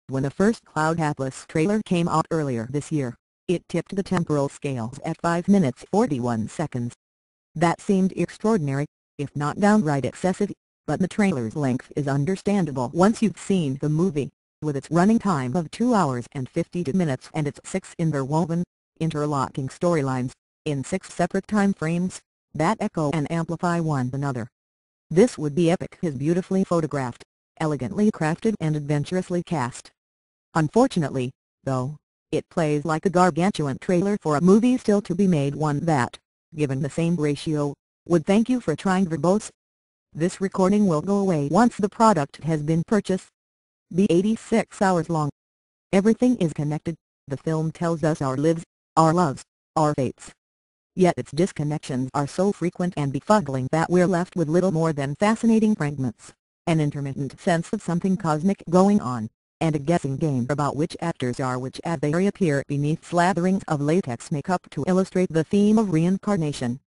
When the first Cloud Atlas trailer came out earlier this year, it tipped the temporal scales at 5 minutes 41 seconds. That seemed extraordinary, if not downright excessive, but the trailer's length is understandable once you've seen the movie, with its running time of 2 hours and 52 minutes and its 6 interwoven, interlocking storylines, in 6 separate time frames, that echo and amplify one another. This would-be epic is beautifully photographed, elegantly crafted and adventurously cast. Unfortunately, though, it plays like a gargantuan trailer for a movie still to be made, one that, given the same ratio, would thank you for trying verbose. This recording will go away once the product has been purchased. Be 86 hours long. Everything is connected, the film tells us, our lives, our loves, our fates. Yet its disconnections are so frequent and befuddling that we're left with little more than fascinating fragments, an intermittent sense of something cosmic going on, and a guessing game about which actors are which as they reappear beneath slatherings of latex makeup to illustrate the theme of reincarnation.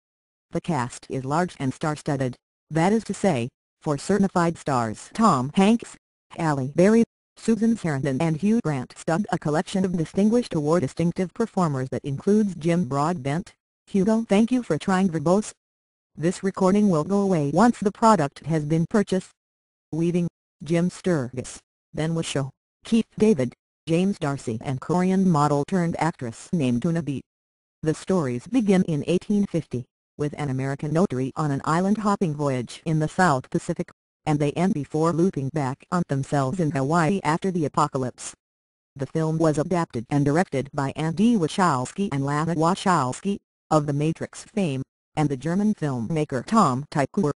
The cast is large and star-studded, that is to say, for certified stars Tom Hanks, Halle Berry, Susan Sarandon and Hugh Grant stud a collection of distinguished or distinctive performers that includes Jim Broadbent. Hugo, thank you for trying verbose. This recording will go away once the product has been purchased. Weaving, Jim Sturgis, Ben Whishaw, Keith David, James Darcy and Korean model turned actress named Tuna Beat. The stories begin in 1850, with an American notary on an island-hopping voyage in the South Pacific, and they end before looping back on themselves in Hawaii after the apocalypse. The film was adapted and directed by Andy Wachowski and Lana Wachowski, of The Matrix fame, and the German filmmaker Tom Tykwer.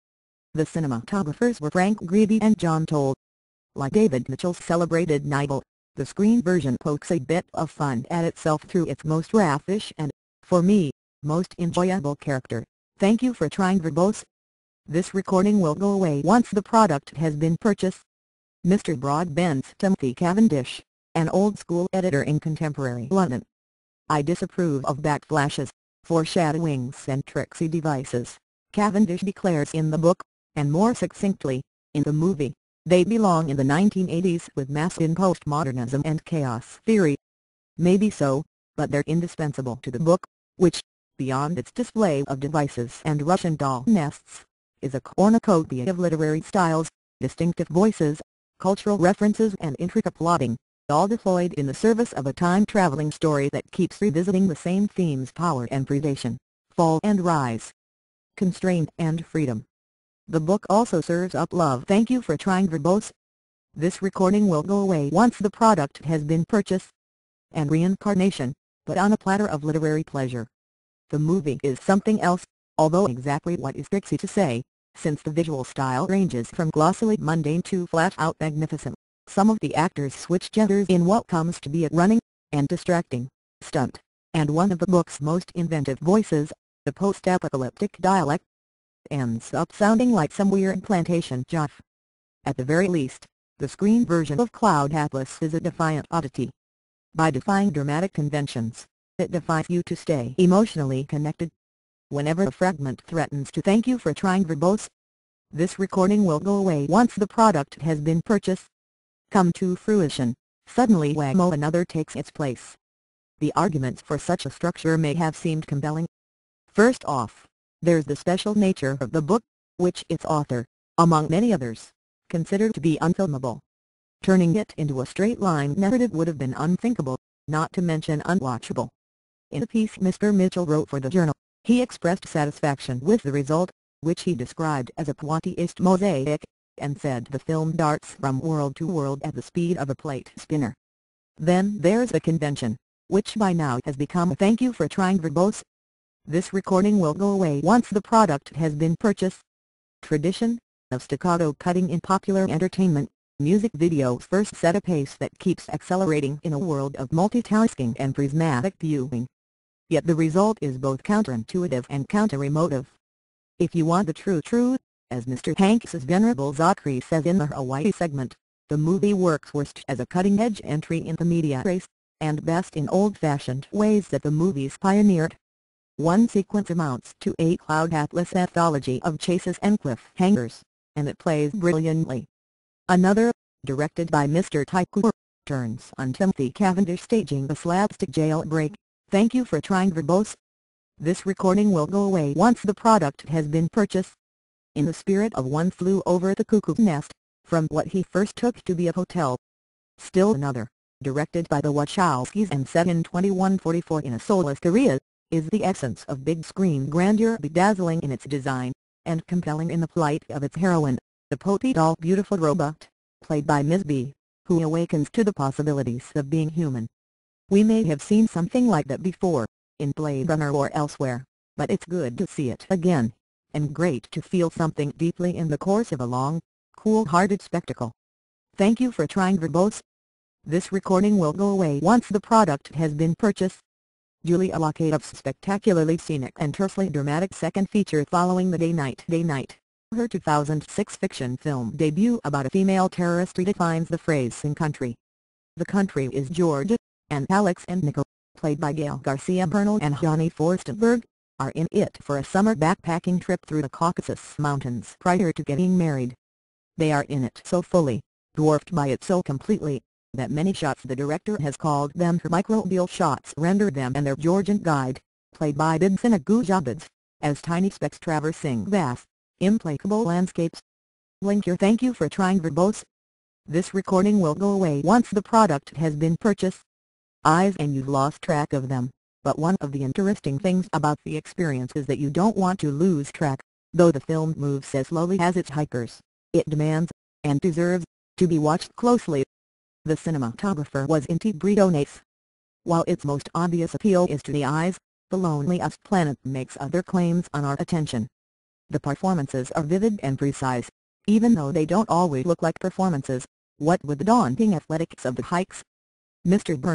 The cinematographers were Frank Greevy and John Toll. Like David Mitchell's celebrated Nibel, the screen version pokes a bit of fun at itself through its most raffish and, for me, most enjoyable character. Thank you for trying verbose. This recording will go away once the product has been purchased. Mr. Broadbent's Timothy Cavendish, an old-school editor in contemporary London. I disapprove of backflashes, foreshadowings and tricksy devices, Cavendish declares in the book, and more succinctly, in the movie. They belong in the 1980s with mass in postmodernism and chaos theory. Maybe so, but they're indispensable to the book, which, beyond its display of devices and Russian doll nests, is a cornucopia of literary styles, distinctive voices, cultural references and intricate plotting, all deployed in the service of a time-traveling story that keeps revisiting the same themes: power and predation, fall and rise, constraint and freedom. The book also serves up love. Thank you for trying verbose. This recording will go away once the product has been purchased. And reincarnation, but on a platter of literary pleasure. The movie is something else, although exactly what is tricksy to say, since the visual style ranges from glossily mundane to flat-out magnificent. Some of the actors switch genders in what comes to be a running, and distracting, stunt, and one of the book's most inventive voices, the post-apocalyptic dialect, ends up sounding like some weird plantation jive. At the very least, the screen version of Cloud Atlas is a defiant oddity. By defying dramatic conventions, it defies you to stay emotionally connected. Whenever a fragment threatens to thank you for trying verbose, this recording will go away once the product has been purchased. Come to fruition, suddenly whammo, another takes its place. The arguments for such a structure may have seemed compelling. First off, there's the special nature of the book, which its author, among many others, considered to be unfilmable. Turning it into a straight-line narrative would have been unthinkable, not to mention unwatchable. In a piece Mr. Mitchell wrote for the Journal, he expressed satisfaction with the result, which he described as a pointillised mosaic, and said the film darts from world to world at the speed of a plate spinner. Then there's the convention, which by now has become a thank you for trying verbose. This recording will go away once the product has been purchased. Tradition, of staccato cutting in popular entertainment, music videos first set a pace that keeps accelerating in a world of multitasking and prismatic viewing. Yet the result is both counterintuitive and counter-emotive. If you want the true truth, as Mr. Hanks's Venerable Zachary says in the Hawaii segment, the movie works worst as a cutting-edge entry in the media race, and best in old-fashioned ways that the movies pioneered. One sequence amounts to a Cloud Atlas anthology of chases and cliffhangers, and it plays brilliantly. Another, directed by Mr. Tykwer, turns on Timothy Cavendish staging a slapstick jailbreak. Thank you for trying verbose. This recording will go away once the product has been purchased. In the spirit of One Flew Over the Cuckoo's Nest, from what he first took to be a hotel. Still Another, directed by the Wachowskis and set in 2144 in Seoul, Korea, is the essence of big screen grandeur, bedazzling in its design, and compelling in the plight of its heroine, the Potty doll Beautiful Robot, played by Ms. B, who awakens to the possibilities of being human. We may have seen something like that before, in Blade Runner or elsewhere, but it's good to see it again, and great to feel something deeply in the course of a long, cool-hearted spectacle. Thank you for trying verbose. This recording will go away once the product has been purchased. Julia Lockayev's spectacularly scenic and tersely dramatic second feature following the Day Night, her 2006 fiction film debut about a female terrorist, redefines the phrase in country. The country is Georgia, and Alex and Nico, played by Gail Garcia Bernal and Johnny Forstenberg, are in it for a summer backpacking trip through the Caucasus Mountains prior to getting married. They are in it so fully, dwarfed by it so completely, that many shots the director has called them her microbial shots render them and their Georgian guide, played by Bibsina Gujabids, as tiny specks traversing vast, implacable landscapes. Link here. Thank you for trying verbose. This recording will go away once the product has been purchased. Eyes and you've lost track of them, but one of the interesting things about the experience is that you don't want to lose track. Though the film moves as slowly as its hikers, it demands, and deserves, to be watched closely. The cinematographer was Inti Britones. While its most obvious appeal is to the eyes, The Loneliest Planet makes other claims on our attention. The performances are vivid and precise, even though they don't always look like performances. What with the daunting athletics of the hikes, Mr. Byrne